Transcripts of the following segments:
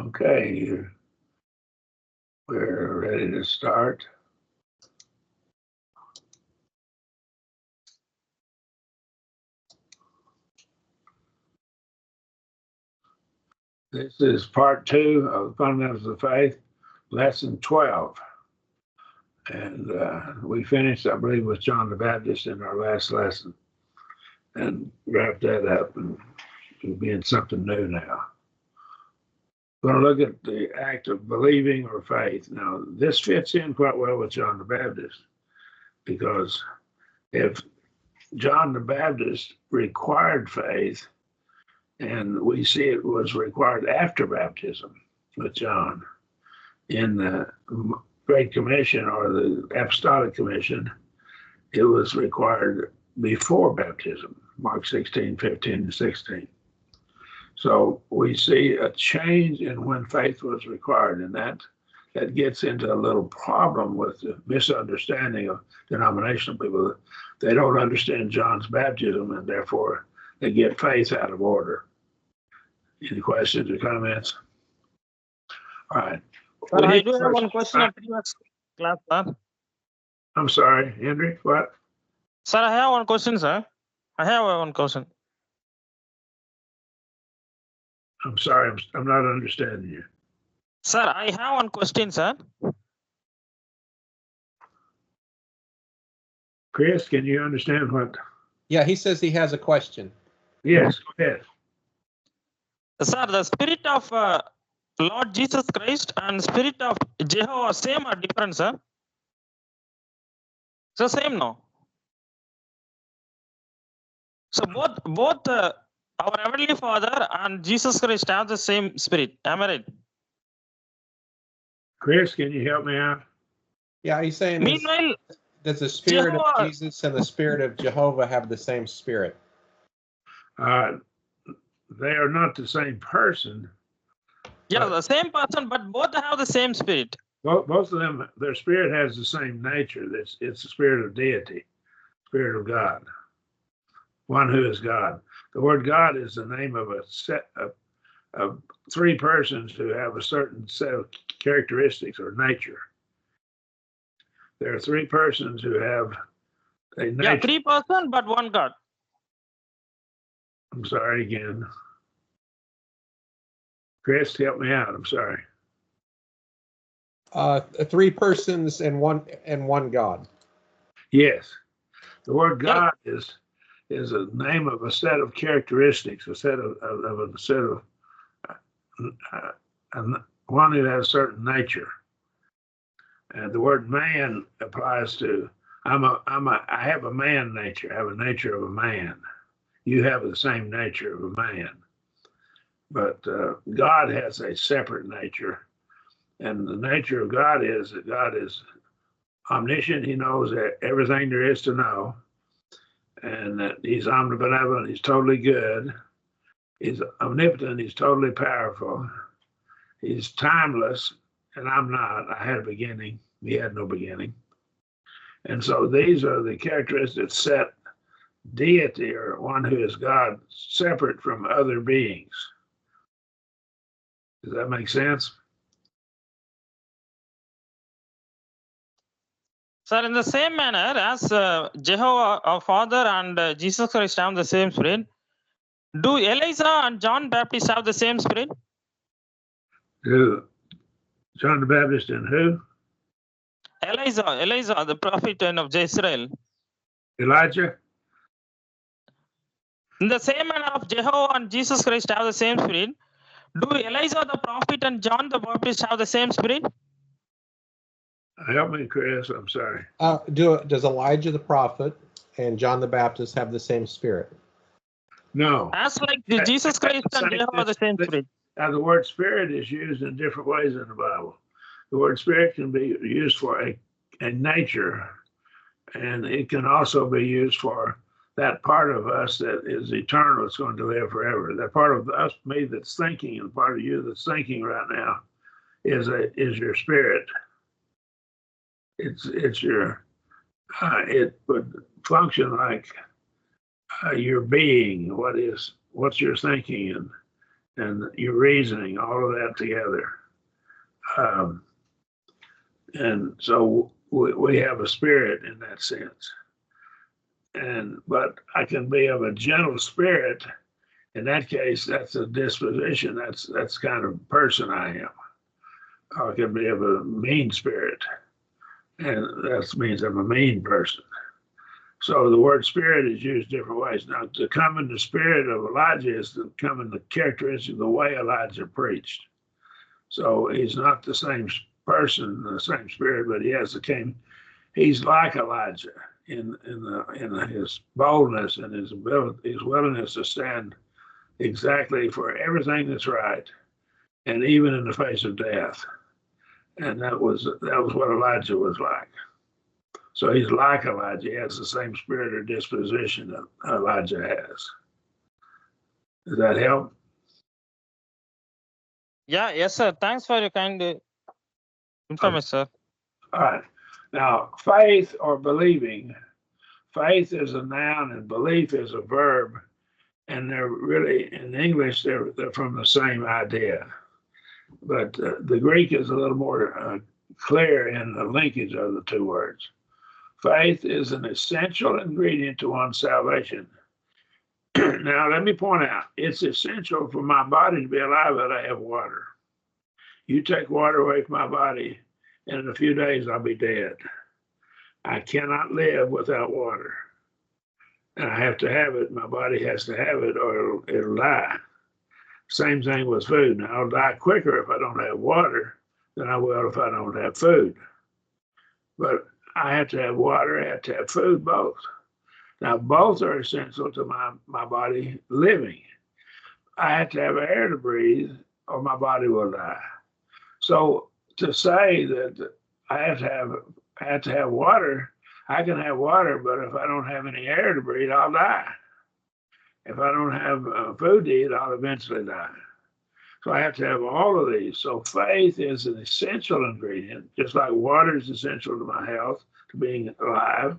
Okay, we're ready to start. This is part 2 of Fundamentals of Faith, lesson 12. And we finished, I believe, with John the Baptist in our last lesson and wrapped that up, and we'll be in something new now. We're going to look at the act of believing or faith. Now, this fits in quite well with John the Baptist, because if John the Baptist required faith, and we see it was required after baptism with John in the Great Commission or the Apostolic Commission, it was required before baptism, Mark 16, 15, and 16. So we see a change in when faith was required, and that gets into a little problem with the misunderstanding of denominational people. They don't understand John's baptism, and therefore they get faith out of order. Any questions or comments? All right. Sir, I do have one question of previous class, sir. I'm sorry, Henry, what? Sir, I have one question, sir. I have one question. I'm sorry, I'm not understanding you. Sir, I have one question, sir. Chris, can you understand what? Yeah, he says he has a question. Yes, go ahead. Sir, the spirit of Lord Jesus Christ and spirit of Jehovah, same or different, sir? So same, no? So both our Heavenly Father and Jesus Christ have the same spirit. Am I right? Chris, can you help me out? Yeah, he's saying, Meanwhile, does the spirit Jehovah- of Jesus and the spirit of Jehovah have the same spirit? They are not the same person. yeah, the same person, but both have the same spirit. Both of them, their spirit has the same nature. It's the spirit of deity, spirit of God, one who is God. The word God is the name of a set of three persons who have a certain set of characteristics or nature. There are three persons who have a nature. Yeah, 3 persons, but one God. I'm sorry again. Chris, help me out. I'm sorry. 3 persons and one God. Yes. The word God is a name of a set of characteristics, a set of one who has a certain nature. And the word man applies to I have a man nature. I have a nature of a man. You have the same nature of a man. But God has a separate nature. And the nature of God is that God is omniscient. He knows everything there is to know. And that he's omnibenevolent. He's totally good. He's omnipotent. He's totally powerful. He's timeless. And I'm not. I had a beginning. He had no beginning. And so these are the characteristics that set deity, or one who is God, separate from other beings. Does that make sense? Sir, in the same manner as Jehovah, our Father, and Jesus Christ have the same spirit, do Elijah and John Baptist have the same spirit? Do John the Baptist and who? Elijah, the prophet of Israel. Elijah? In the same manner of Jehovah and Jesus Christ have the same spirit, do Elijah the prophet and John the Baptist have the same spirit? Help me, Chris. I'm sorry. Does Elijah the prophet and John the Baptist have the same spirit? No. As like Jesus Christ and Jehovah have the same spirit. Now, the word spirit is used in different ways in the Bible. The word spirit can be used for a nature, and it can also be used for that part of us that is eternal, it's going to live forever. That part of us, me, that's thinking, and part of you that's thinking right now is your spirit. It's your, it would function like your being. What's your thinking, and your reasoning, all of that together. And so we have a spirit in that sense. But I can be of a gentle spirit. In that case, that's a disposition. That's kind of person I am. Or I can be of a mean spirit, and that means I'm a mean person. So the word spirit is used different ways. Now, to come in the spirit of Elijah is to come in the characteristic of the way Elijah preached. So he's not the same person, the same spirit, but he's like Elijah in his boldness and his ability, his willingness to stand exactly for everything that's right, and even in the face of death. And that was what Elijah was like. So he's like Elijah. He has the same spirit or disposition that Elijah has. Does that help? Yeah, yes, sir. Thanks for your kind information, sir. All right. Now, faith or believing. Faith is a noun and belief is a verb. And they're really, in English, they're from the same idea. But the Greek is a little more clear in the linkage of the two words. Faith is an essential ingredient to one's salvation. Now, let me point out, it's essential for my body to be alive that I have water. You take water away from my body, and in a few days, I'll be dead. I cannot live without water. And I have to have it. My body has to have it, or it'll die. Same thing with food. Now, I'll die quicker if I don't have water than I will if I don't have food. But I have to have water, I have to have food, both. Now, both are essential to my body living. I have to have air to breathe or my body will die. So to say that I have to have water, I can have water, but if I don't have any air to breathe, I'll die. If I don't have food to eat, I'll eventually die. So I have to have all of these. So faith is an essential ingredient, just like water is essential to my health, to being alive.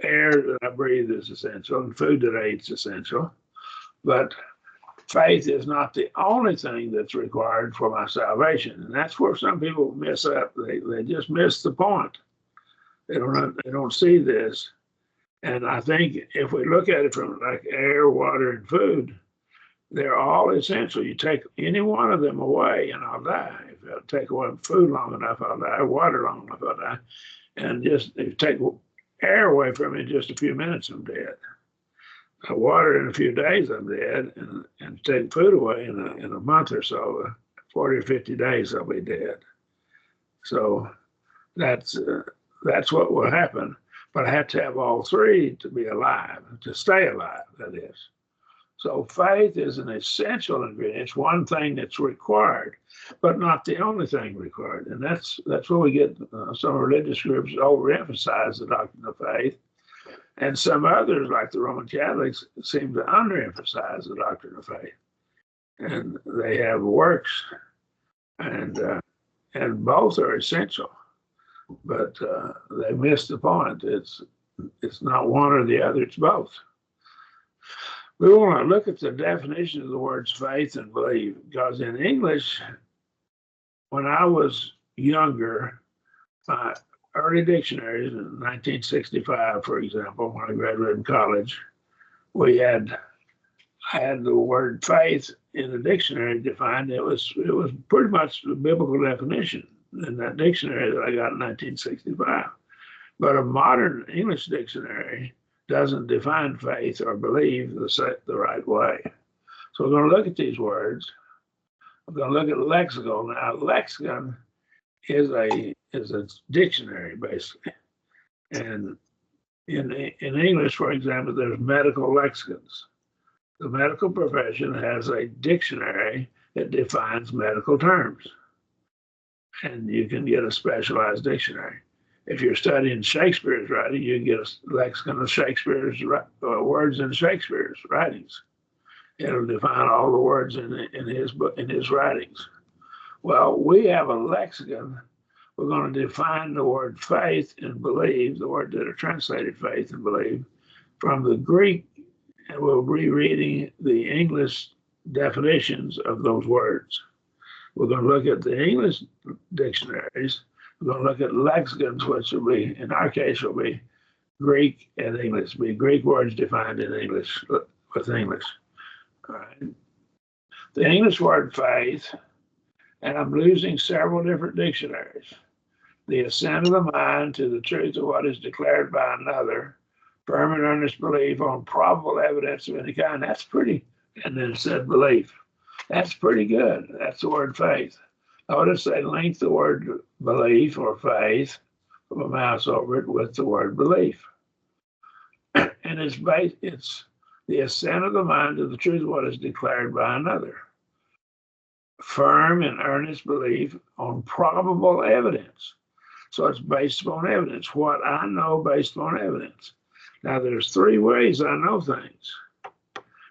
Air that I breathe is essential, and food that I eat is essential. But faith is not the only thing that's required for my salvation. And that's where some people miss up. They just miss the point. They don't see this. And I think if we look at it from like air, water, and food, they're all essential. You take any one of them away and I'll die. If I take away food long enough, I'll die. Water long enough, I'll die. And just if you take air away from me in just a few minutes, I'm dead. Water in a few days, I'm dead. And take food away in a month or so, 40 or 50 days, I'll be dead. So that's what will happen. But I have to have all three to be alive, to stay alive, that is. So faith is an essential ingredient. It's one thing that's required, but not the only thing required. And that's where we get some religious groups overemphasize the doctrine of faith. And some others, like the Roman Catholics, seem to underemphasize the doctrine of faith. And they have works, and both are essential. But they miss the point. It's not one or the other, it's both. We want to look at the definition of the words faith and believe, because in English, when I was younger, my early dictionaries in 1965, for example, when I graduated in college, I had the word faith in the dictionary defined. It was pretty much the biblical definition in that dictionary that I got in 1965. But a modern English dictionary doesn't define faith or believe the right way. So we're going to look at these words. We're going to look at lexicon. Now, lexicon is a dictionary, basically. And in English, for example, there's medical lexicons. The medical profession has a dictionary that defines medical terms. And you can get a specialized dictionary. If you're studying Shakespeare's writing, you can get a lexicon of Shakespeare's words in Shakespeare's writings. It'll define all the words in his writings. Well, we have a lexicon. We're going to define the word faith and believe, the word that are translated faith and believe, from the Greek, and we'll be reading the English definitions of those words. We're going to look at the English dictionaries. We're going to look at lexicons, which will be, in our case, will be Greek and English, be Greek words defined in English with English. All right. The English word faith, and I'm losing several different dictionaries. The assent of the mind to the truth of what is declared by another, firm and earnest belief on probable evidence of any kind. That's pretty, and then it said belief. That's pretty good. That's the word faith. Notice they link the word belief or faith from a mouse over it with the word belief. And it's the assent of the mind to the truth of what is declared by another. Firm and earnest belief on probable evidence. So it's based upon evidence. What I know based upon evidence. Now there's three ways I know things.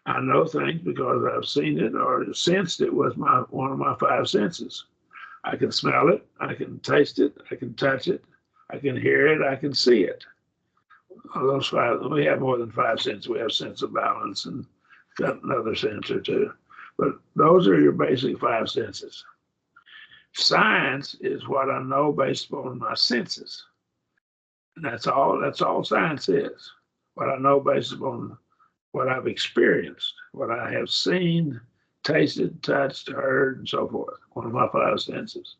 I know things because I've seen it or sensed it with one of my five senses. I can smell it, I can taste it, I can touch it, I can hear it, I can see it. Those five, we have more than five senses. We have sense of balance and got another sense or two. But those are your basic five senses. Science is what I know based upon my senses. And that's all science is. What I know based upon what I've experienced, what I have seen, tasted, touched, heard, and so forth. One of my five senses.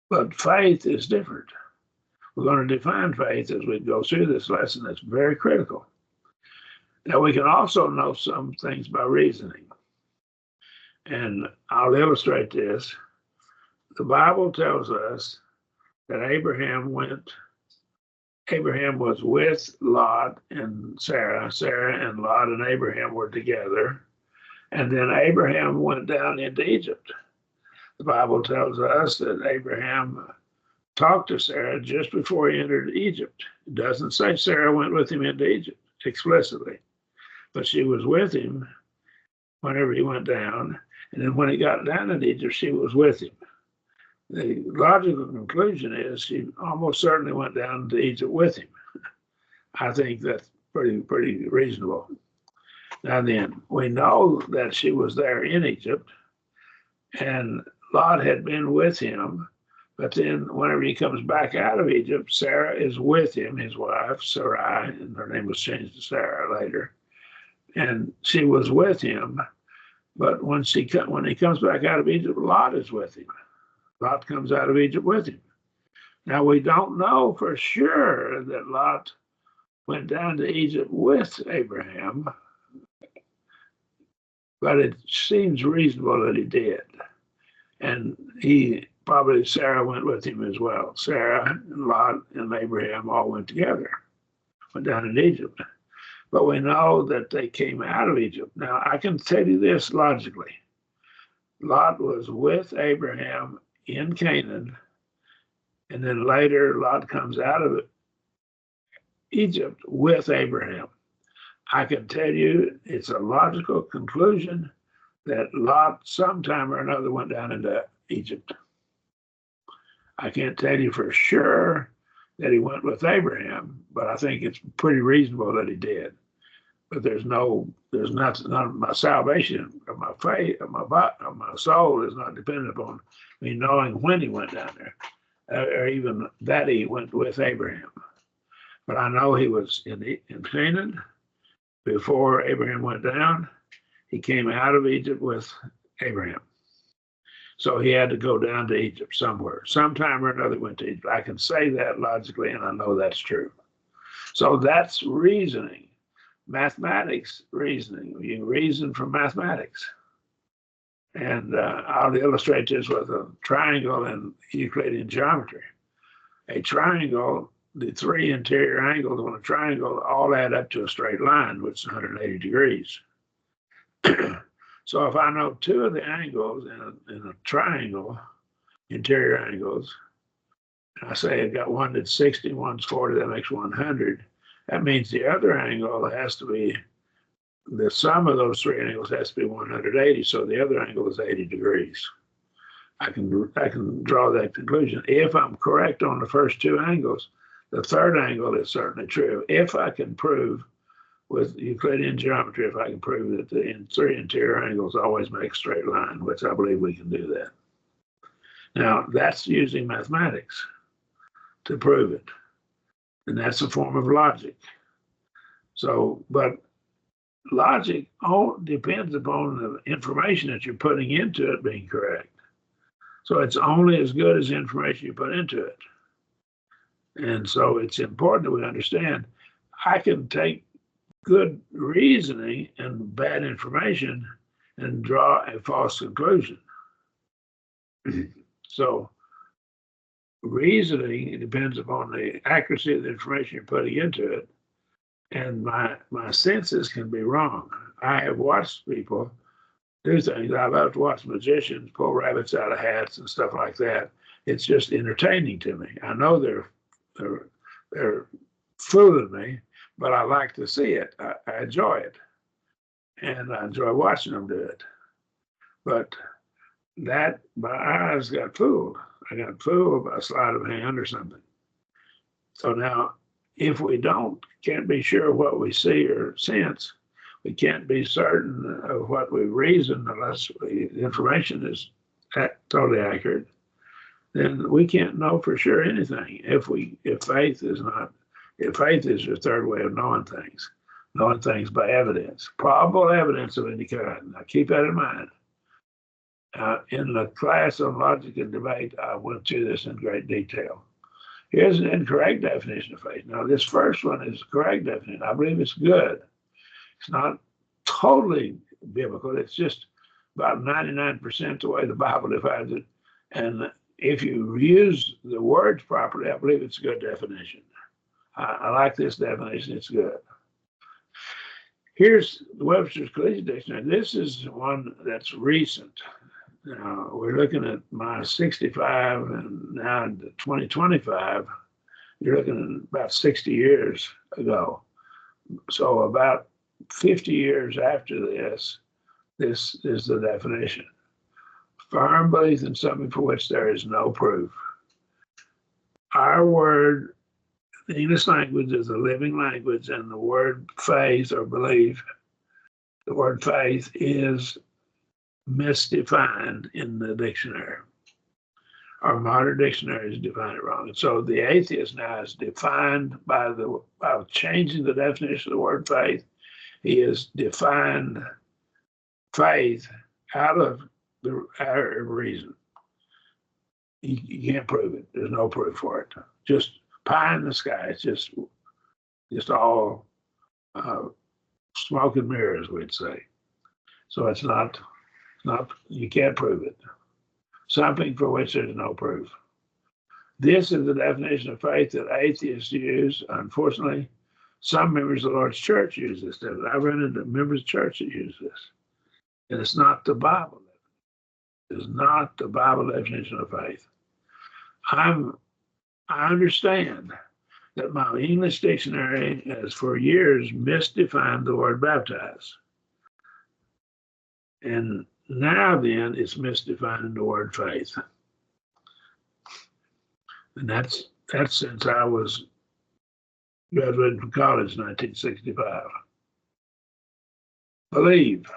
But faith is different. We're going to define faith as we go through this lesson. That's very critical. Now, we can also know some things by reasoning. And I'll illustrate this. The Bible tells us that Abraham was with Lot and Sarah. Sarah and Lot and Abraham were together. And then Abraham went down into Egypt. The Bible tells us that Abraham talked to Sarah just before he entered Egypt. It doesn't say Sarah went with him into Egypt explicitly, but she was with him whenever he went down. And then when he got down in Egypt, she was with him. The logical conclusion is she almost certainly went down to Egypt with him. I think that's pretty reasonable. Now then, we know that she was there in Egypt, and Lot had been with him, but then whenever he comes back out of Egypt, Sarah is with him, his wife, Sarai, and her name was changed to Sarah later, and she was with him, but when he comes back out of Egypt, Lot is with him. Lot comes out of Egypt with him. Now, we don't know for sure that Lot went down to Egypt with Abraham, but it seems reasonable that he did. And Sarah went with him as well. Sarah and Lot and Abraham all went together, went down in Egypt. But we know that they came out of Egypt. Now, I can tell you this logically. Lot was with Abraham in Canaan, and then later Lot comes out of Egypt with Abraham. I can tell you it's a logical conclusion that Lot sometime or another went down into Egypt. I can't tell you for sure that he went with Abraham, but I think it's pretty reasonable that he did. But there's not my salvation of my faith, of my soul is not dependent upon me knowing when he went down there, or even that he went with Abraham. But I know he was in Canaan before Abraham went down. He came out of Egypt with Abraham. So he had to go down to Egypt somewhere. Sometime or another went to Egypt. I can say that logically, and I know that's true. So that's reasoning. Mathematics reasoning. You reason from mathematics. And I'll illustrate this with a triangle in Euclidean geometry. A triangle, the three interior angles on a triangle all add up to a straight line, which is 180 degrees. So if I know two of the angles in a triangle, interior angles, and I say I got one that's 60, one's 40, that makes 100. That means the other angle has to be, the sum of those three angles has to be 180, so the other angle is 80 degrees. I can draw that conclusion. If I'm correct on the first two angles, the third angle is certainly true. If I can prove with Euclidean geometry if I can prove that the three interior angles always make a straight line, which I believe we can do that. Now, that's using mathematics to prove it. And that's a form of logic. So, but logic all depends upon the information that you're putting into it being correct. So it's only as good as the information you put into it. And so it's important that we understand I can take good reasoning and bad information and draw a false conclusion. So reasoning depends upon the accuracy of the information you're putting into it. And my senses can be wrong. I have watched people do things. I love to watch magicians pull rabbits out of hats and stuff like that. It's just entertaining to me. I know they're fooling me, but I like to see it. I enjoy it. And I enjoy watching them do it. But that, my eyes got fooled. I got fooled by a sleight of hand or something. So now, if we can't be sure what we see or sense, we can't be certain of what we reason unless the information is totally accurate, then we can't know for sure anything. If faith is your third way of knowing things by evidence, probable evidence of any kind. Now keep that in mind. In the class on logic and debate, I went through this in great detail. Here's an incorrect definition of faith. Now, this first one is a correct definition. I believe it's good. It's not totally biblical. It's just about 99% the way the Bible defines it. And if you use the words properly, I believe it's a good definition. I like this definition. It's good. Here's the Webster's Collegiate Dictionary. This is one that's recent. Now, we're looking at my 65 and now 2025, you're looking at about 60 years ago. So about 50 years after this is the definition. Firm belief in something for which there is no proof. Our word, the English language is a living language, and the word faith or belief, the word faith is misdefined in the dictionary. Our modern dictionaries define it wrong. And so the atheist now is defined by changing the definition of the word faith. He has defined faith out of reason. You can't prove it. There's no proof for it. Just pie in the sky. It's just all smoke and mirrors, we'd say. So it's not, you can't prove it. Something for which there's no proof. This is the definition of faith that atheists use. Unfortunately, some members of the Lord's church use this. I've run into members of the church that use this. And it's not the Bible. It's not the Bible definition of faith. I understand that my English dictionary has for years misdefined the word baptize. And now then it's misdefining the word faith. And that's since I was graduated from college in 1965. Believe,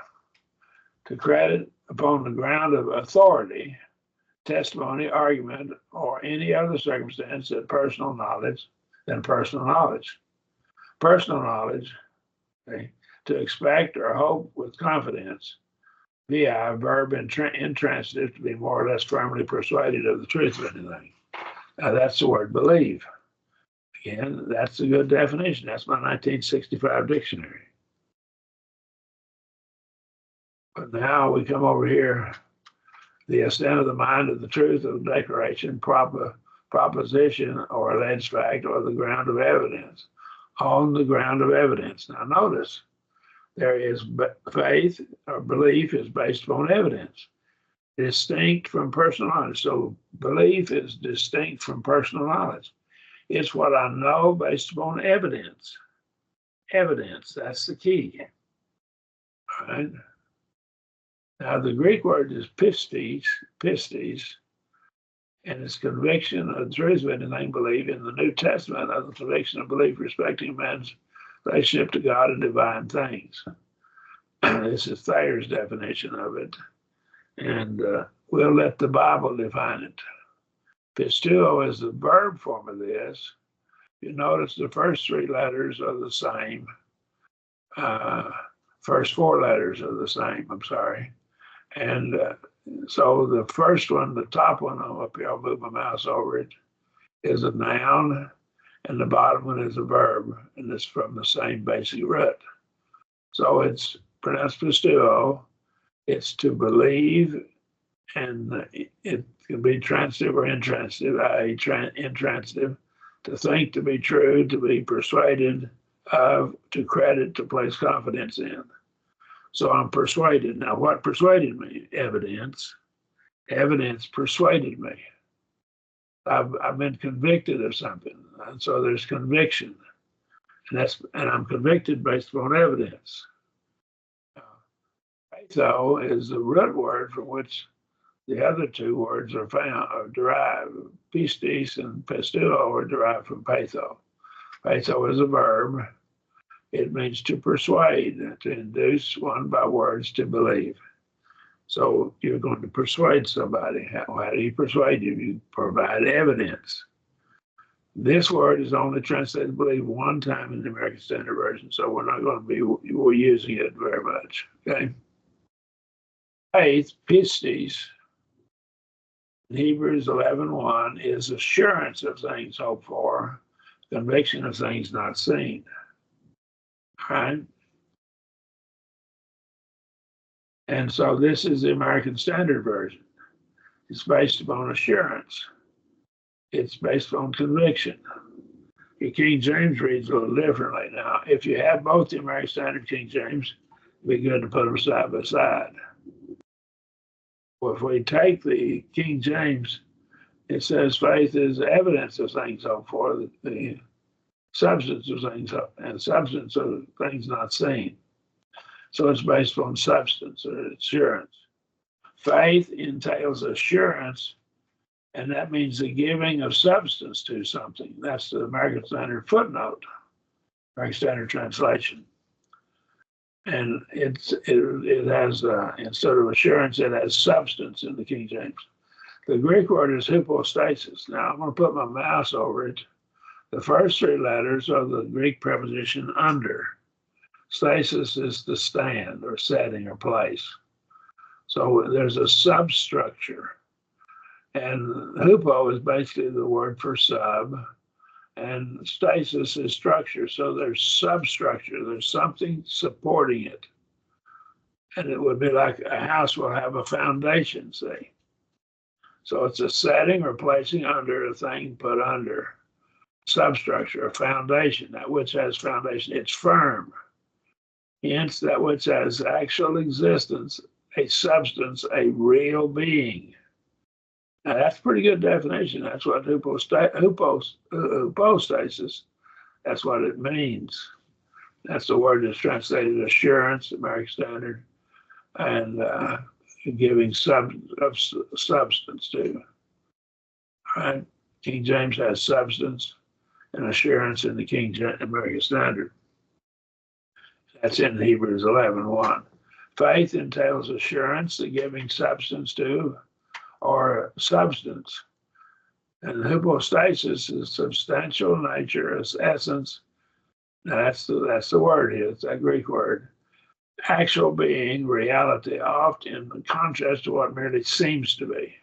to credit upon the ground of authority, testimony, argument, or any other circumstance than personal knowledge. Personal knowledge, okay, to expect or hope with confidence, via a verb intransitive, to be more or less firmly persuaded of the truth of anything. Now that's the word believe. Again, that's a good definition. That's my 1965 dictionary. But now we come over here, the extent of the mind of the truth of the declaration, proposition, or alleged fact, or the ground of evidence. On the ground of evidence. Now notice, there is faith or belief is based upon evidence, distinct from personal knowledge. So belief is distinct from personal knowledge. It's what I know based upon evidence. Evidence, that's the key. All right. Now the Greek word is pistis, and it's conviction of the truth of anything believed. In the New Testament, of the conviction of belief respecting man's relationship to God and divine things. This is Thayer's definition of it. And we'll let the Bible define it. Pisteuo is the verb form of this. You notice the first three letters are the same. First four letters are the same, I'm sorry. And so the first one, the top one, up here, I'll move my mouse over it, is a noun, and the bottom one is a verb, and it's from the same basic root. So it's pronounced pisteuo. It's to believe, and it can be transitive or intransitive, i.e. intransitive, to think, to be true, to be persuaded of, to credit, to place confidence in. So I'm persuaded. Now, what persuaded me? Evidence. Evidence persuaded me. I've been convicted of something, and so there's conviction, and I'm convicted based upon evidence. Peitho is the root word from which the other two words are found or derived. Pistis and pisteuo are derived from peitho. Peitho is a verb. It means to persuade, to induce one by words to believe. So you're going to persuade somebody. How do you persuade you? You provide evidence. This word is only translated, I believe, one time in the American Standard Version, so we're not going to be using it very much. Okay. Faith, pistis, in Hebrews 11:1, is assurance of things hoped for, conviction of things not seen. All right. And so this is the American Standard Version. It's based upon assurance. It's based on conviction. Your King James reads a little differently. Now, if you have both the American Standard King James, it'd be good to put them side by side. Well, if we take the King James, it says faith is evidence of things hoped for, the substance of things and substance of things not seen. So it's based on substance or assurance. Faith entails assurance, and that means the giving of substance to something. That's the American Standard footnote, American Standard translation. And it has, instead of assurance, it has substance in the King James. The Greek word is hypostasis. Now I'm going to put my mouse over it. The first three letters are the Greek preposition under. Stasis is the stand or setting or place. So there's a substructure. And hupo is basically the word for sub. And stasis is structure. So there's substructure. There's something supporting it. And it would be like a house will have a foundation, say. So it's a setting or placing under a thing put under. Substructure, a foundation, that which has foundation. It's firm. Hence, that which has actual existence, a substance, a real being. Now, that's a pretty good definition. That's what hypostasis, that's what it means. That's the word that's translated assurance, American Standard, and giving substance to. All right? King James has substance and assurance in the King James American Standard. That's in Hebrews 11:1. Faith entails assurance, the giving substance to, or substance. And hypostasis is substantial nature, as essence. Now that's the word here. It's that Greek word. Actual being, reality, often in contrast to what merely seems to be.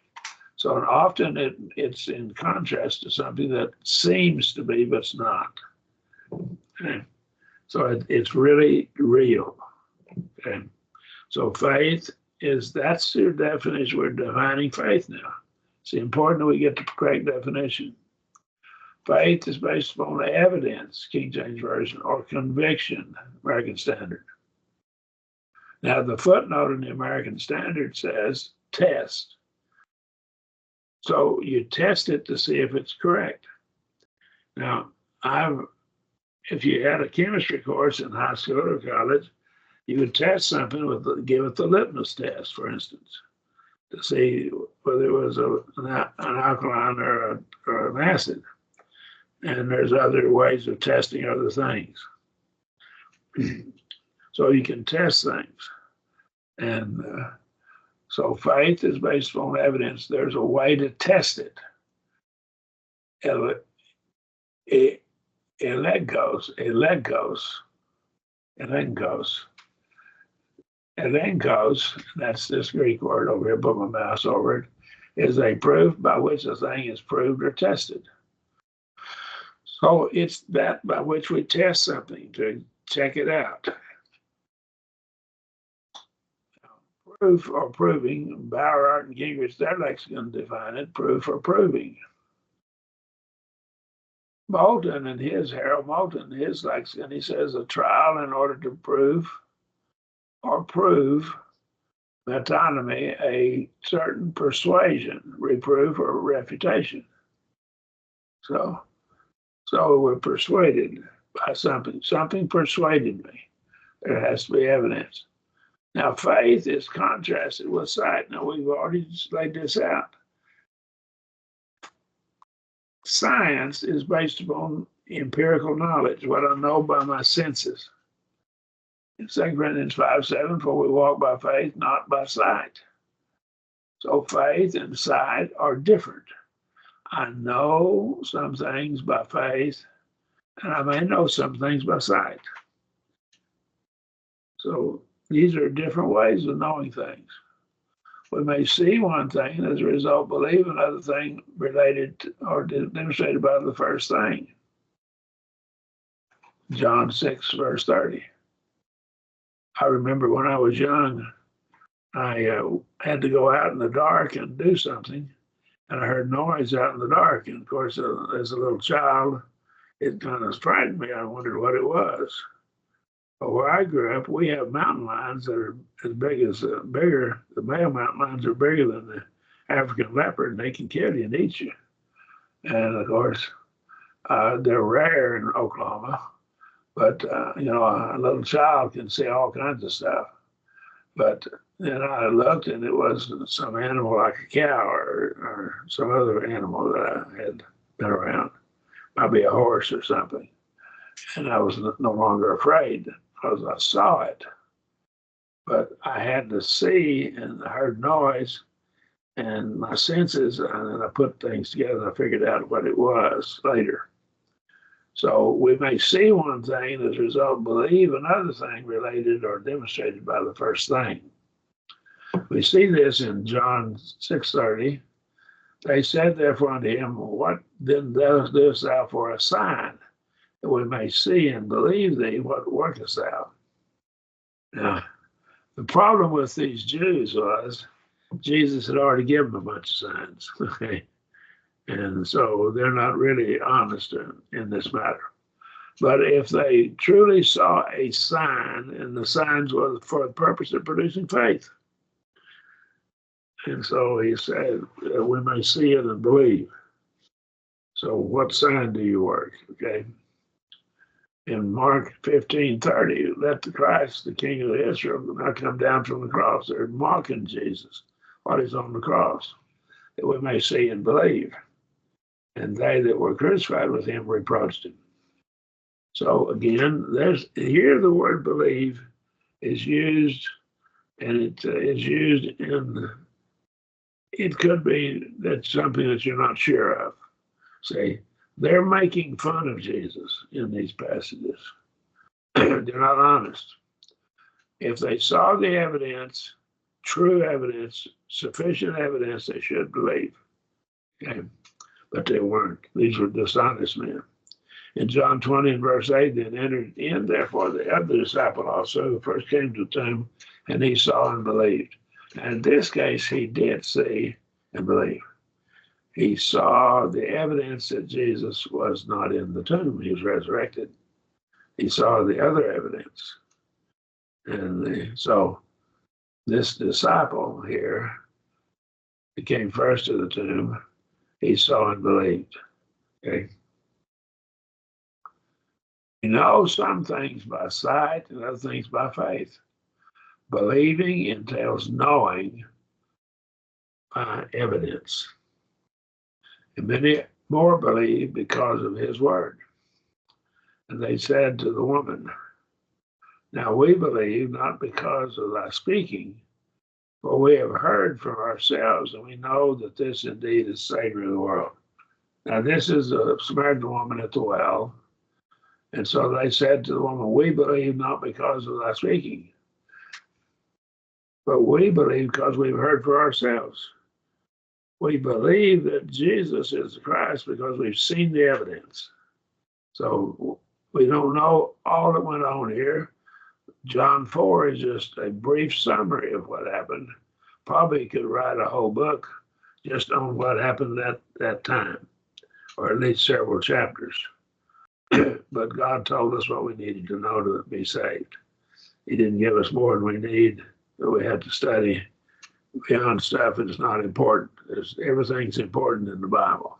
So often it's in contrast to something that seems to be, but it's not. Okay. So it's really real. Okay. So faith that's your definition. We're defining faith now. It's important that we get the correct definition. Faith is based upon evidence, King James Version, or conviction, American Standard. Now, the footnote in the American Standard says test. So you test it to see if it's correct. Now, if you had a chemistry course in high school or college, you would test something give it the litmus test, for instance, to see whether it was an alkaline or an acid. And there's other ways of testing other things. So you can test things. And so faith is based on evidence. There's a way to test it. Elegos, that's this Greek word over here, put my mouse over it, is a proof by which a thing is proved or tested. So it's that by which we test something to check it out. Proof or proving, Bauer, Art, and Gingrich, their lexicon define it, proof or proving. Moulton and Harold Moulton, his lexicon, he says a trial in order to prove metonymy, a certain persuasion, reproof, or refutation. So we're persuaded by something. Something persuaded me. There has to be evidence. Now, faith is contrasted with sight. Now, we've already laid this out. Science is based upon empirical knowledge, what I know by my senses. In 2 Corinthians 5:7, for we walk by faith, not by sight. So faith and sight are different. I know some things by faith, and I may know some things by sight. So these are different ways of knowing things. We may see one thing and as a result believe another thing related to, or demonstrated by the first thing. John 6, verse 30. I remember when I was young, I had to go out in the dark and do something, and I heard noise out in the dark. And of course, as a little child, it kind of frightened me. I wondered what it was. But where I grew up, we have mountain lions that are as big as bigger. The male mountain lions are bigger than the African leopard, and they can kill you and eat you. And of course, they're rare in Oklahoma. But a little child can see all kinds of stuff. But then I looked, and it was some animal like a cow or some other animal that I had been around, maybe a horse or something. And I was no longer afraid because I saw it. But I had to see, and I heard noise, and my senses, and then I put things together, and I figured out what it was later. So we may see one thing, and as a result believe another thing related or demonstrated by the first thing. We see this in John 6:30. They said therefore unto him, what then doest thou for a sign, that we may see and believe thee? What workest thou? Now, the problem with these Jews was Jesus had already given them a bunch of signs. Okay. And so they're not really honest in this matter. But if they truly saw a sign, and the signs were for the purpose of producing faith. And so he said, we may see it and believe. So what sign do you work? Okay. In Mark 15:30, let the Christ, the King of Israel, now come down from the cross. They're mocking Jesus, what is on the cross, that we may see and believe. And they that were crucified with him reproached him. So again, here the word believe is used, and it is used in, it could be that's something that you're not sure of. See, they're making fun of Jesus in these passages. They're not honest. If they saw the evidence, true evidence, sufficient evidence, they should believe. Okay. But they weren't. These were dishonest men. In John 20 and verse 8, then entered in, therefore, the other disciple also, who first came to the tomb, and he saw and believed. And in this case, he did see and believe. He saw the evidence that Jesus was not in the tomb. He was resurrected. He saw the other evidence. And so this disciple here, he came first to the tomb. He saw and believed. Okay. You know some things by sight and other things by faith. Believing entails knowing by evidence. And many more believe because of his word. And they said to the woman, Now we believe not because of thy speaking, for we have heard from ourselves, and we know that this indeed is Savior of the world. Now this is a Samaritan woman at the well. And so they said to the woman, we believe not because of thy speaking, but we believe because we've heard for ourselves. We believe that Jesus is the Christ because we've seen the evidence. So we don't know all that went on here. John 4 is just a brief summary of what happened. Probably could write a whole book just on what happened at that time, or at least several chapters. But God told us what we needed to know to be saved. He didn't give us more than we need, but we had to study beyond stuff that's not important. Everything's important in the Bible.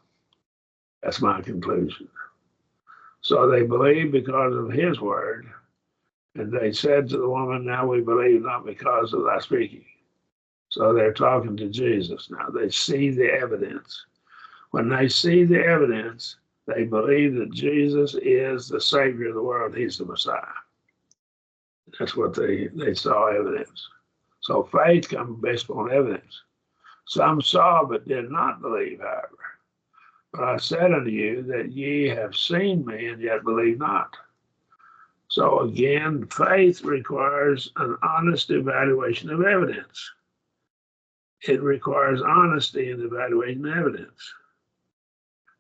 That's my conclusion. So they believed because of his word, and they said to the woman, now we believe not because of thy speaking. So they're talking to Jesus now. They see the evidence. When they see the evidence, they believe that Jesus is the Savior of the world. He's the Messiah. That's what they saw evidence. So faith comes based on evidence. Some saw but did not believe, however. But I said unto you that ye have seen me and yet believe not. So again, faith requires an honest evaluation of evidence. It requires honesty in evaluating evidence.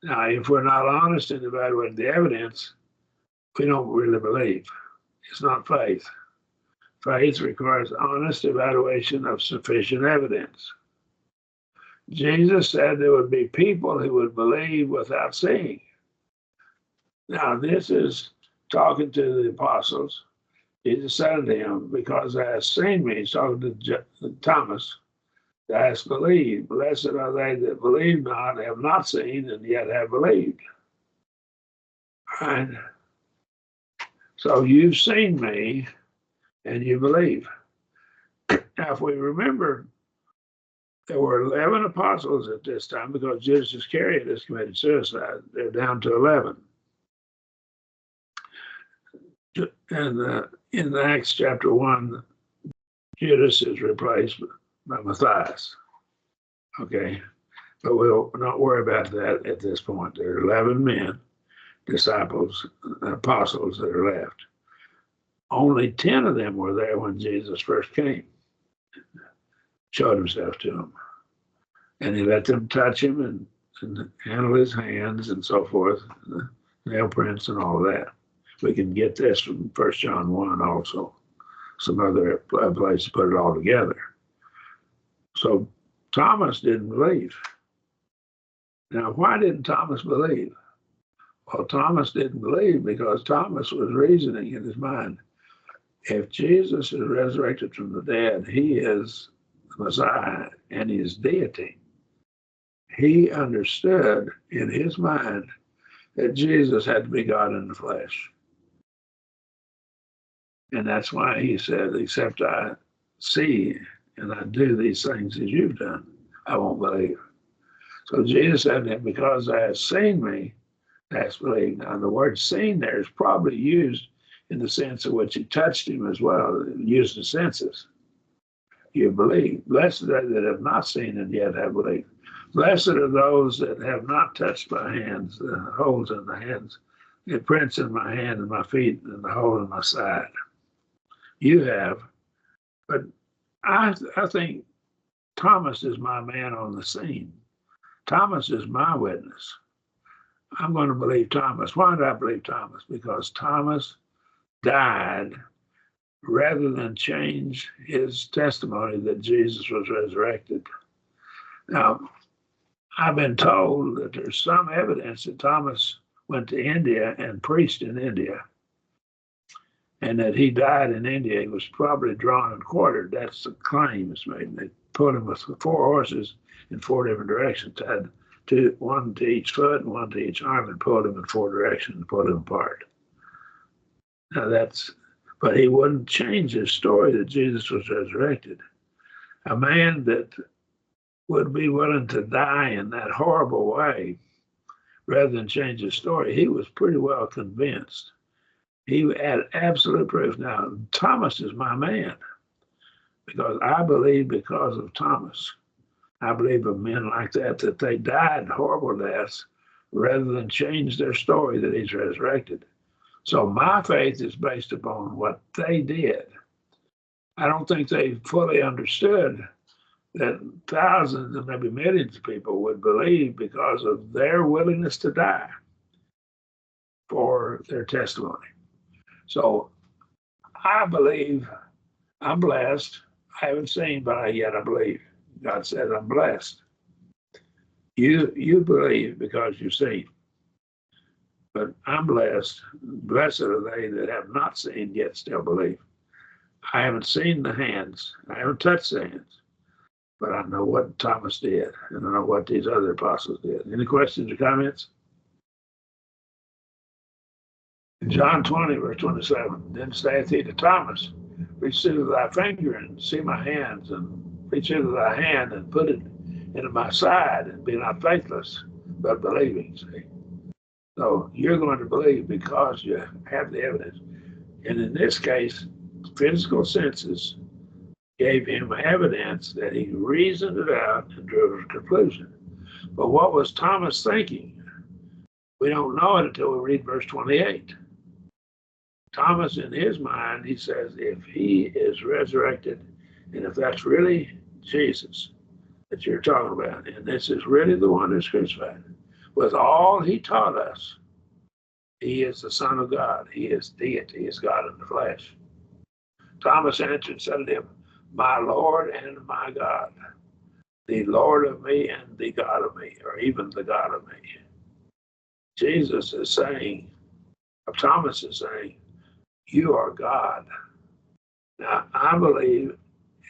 Now, if we're not honest in evaluating the evidence, we don't really believe. It's not faith. Faith requires honest evaluation of sufficient evidence. Jesus said there would be people who would believe without seeing. Now, this is talking to the apostles. Jesus said unto him, because thou hast seen me, he's talking to Thomas, thou hast believed. Blessed are they that believe not, have not seen, and yet have believed. Right? So you've seen me, and you believe. Now, if we remember, there were 11 apostles at this time because Judas Iscariot has committed suicide. They're down to 11. And in Acts chapter 1, Judas is replaced by Matthias. Okay, but we'll not worry about that at this point. There are 11 men, disciples, apostles that are left. Only 10 of them were there when Jesus first came, showed himself to them. And he let them touch him and handle his hands and so forth, the nail prints and all of that. We can get this from 1 John 1 also, some other place to put it all together. So Thomas didn't believe. Now, why didn't Thomas believe? Well, Thomas didn't believe because Thomas was reasoning in his mind. If Jesus is resurrected from the dead, he is the Messiah and he is deity. He understood in his mind that Jesus had to be God in the flesh. And that's why he said, except I see and I do these things as you've done, I won't believe. So Jesus said to him, because thou hast seen me, thou hast believed. Now the word seen there is probably used in the sense in which he touched him as well, used the senses. You believe. Blessed are they that have not seen and yet have believed. Blessed are those that have not touched my hands, the holes in the hands, the prints in my hand and my feet and the hole in my side. You have, but I think Thomas is my man on the scene. Thomas is my witness. I'm going to believe Thomas. Why did I believe Thomas? Because Thomas died rather than change his testimony that Jesus was resurrected. Now, I've been told that there's some evidence that Thomas went to India and preached in India, and that he died in India. He was probably drawn and quartered. That's the claim that's made. They put him with 4 horses in 4 different directions, had one to each foot and one to each arm, and pulled him in 4 directions and put him apart. Now but he wouldn't change his story that Jesus was resurrected. A man that would be willing to die in that horrible way rather than change his story, he was pretty well convinced. He had absolute proof. Now, Thomas is my man because I believe because of Thomas. I believe of men like that they died horrible deaths rather than change their story that he's resurrected. So my faith is based upon what they did. I don't think they fully understood that thousands and maybe millions of people would believe because of their willingness to die for their testimony. So I believe I'm blessed. I haven't seen, but yet I believe. God says I'm blessed. You believe because you see. But I'm blessed. Blessed are they that have not seen yet still believe. I haven't seen the hands. I haven't touched the hands. But I know what Thomas did, and I know what these other apostles did. Any questions or comments? In John 20, verse 27, then saith he to Thomas, reach through thy finger and see my hands, and reach into thy hand and put it into my side, and be not faithless, but believing. See? So you're going to believe because you have the evidence. And in this case, physical senses gave him evidence that he reasoned it out and drew a conclusion. But what was Thomas thinking? We don't know it until we read verse 28. Thomas, in his mind, he says, if he is resurrected, and if that's really Jesus that you're talking about, and this is really the one who's crucified, with all he taught us, he is the Son of God. He is deity. He is God in the flesh. Thomas answered and said to him, my Lord and my God, the Lord of me and the God of me, or even the God of me. Jesus is saying, Thomas is saying, you are God. Now, I believe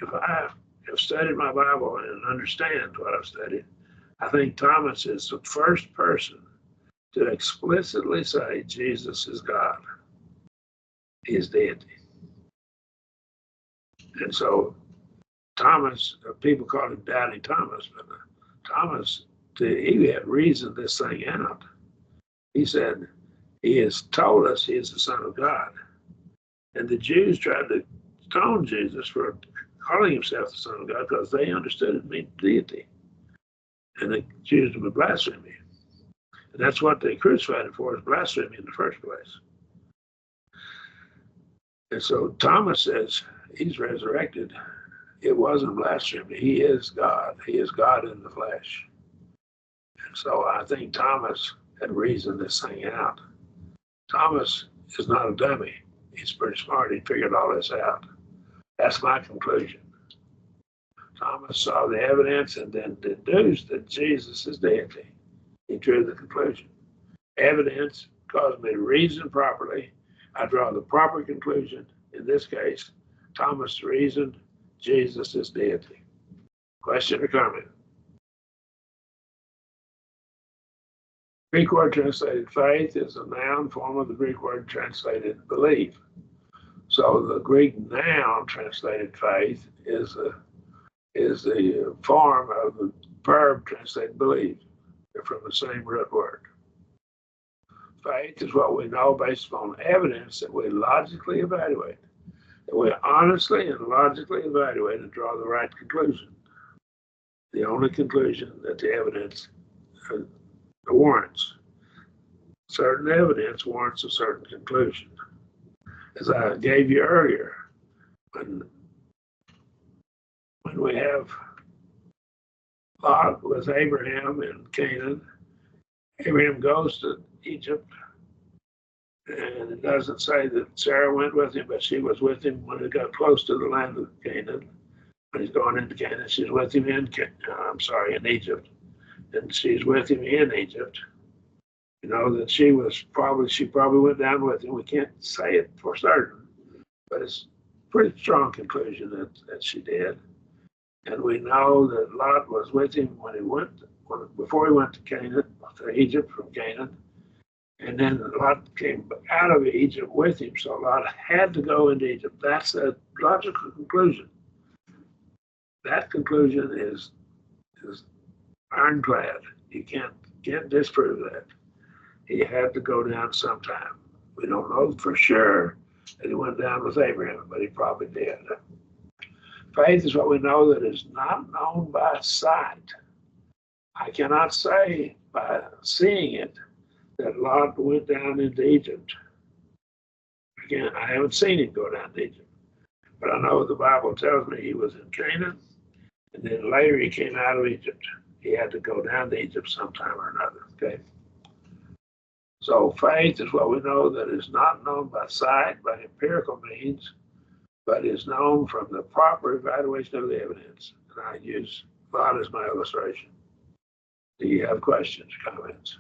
if I have studied my Bible and understand what I've studied, I think Thomas is the first person to explicitly say Jesus is God. He is deity. And so Thomas, people call him Doubting Thomas, but Thomas, he had reasoned this thing out. He said, he has told us he is the Son of God. And the Jews tried to stone Jesus for calling himself the Son of God because they understood it meant deity. And they accused him of blasphemy. And that's what they crucified him for, is blasphemy in the first place. And so Thomas says he's resurrected. It wasn't blasphemy. He is God. He is God in the flesh. And so I think Thomas had reasoned this thing out. Thomas is not a dummy. He's pretty smart. He figured all this out. That's my conclusion. Thomas saw the evidence and then deduced that Jesus is deity. He drew the conclusion. Evidence caused me to reason properly. I draw the proper conclusion. In this case, Thomas reasoned Jesus is deity. Question or comment? Greek word translated faith is a noun form of the Greek word translated believe. So the Greek noun translated faith is the form of the verb translated believe. They're from the same root word. Faith is what we know based upon evidence that we logically evaluate, that we honestly and logically evaluate and draw the right conclusion. The only conclusion that the evidence warrants. Certain evidence warrants a certain conclusion. As I gave you earlier, when we have Lot with Abraham in Canaan, Abraham goes to Egypt, and it doesn't say that Sarah went with him, but she was with him when he got close to the land of Canaan. When he's going into Canaan, she's with him in Egypt. And she's with him in Egypt. You know, that she probably went down with him. We can't say it for certain, but it's a pretty strong conclusion that she did. And we know that Lot was with him before he went to Canaan, to Egypt from Canaan. And then Lot came out of Egypt with him, so Lot had to go into Egypt. That's a logical conclusion. That conclusion is ironclad. You can't disprove that. He had to go down sometime. We don't know for sure that he went down with Abraham, but he probably did. Faith is what we know that is not known by sight. I cannot say by seeing it that Lot went down into Egypt. Again, I haven't seen him go down to Egypt, but I know the Bible tells me he was in Canaan, and then later he came out of Egypt. He had to go down to Egypt sometime or another, okay? So faith is what we know that is not known by sight, by empirical means, but is known from the proper evaluation of the evidence. And I use Lot as my illustration. Do you have questions, comments?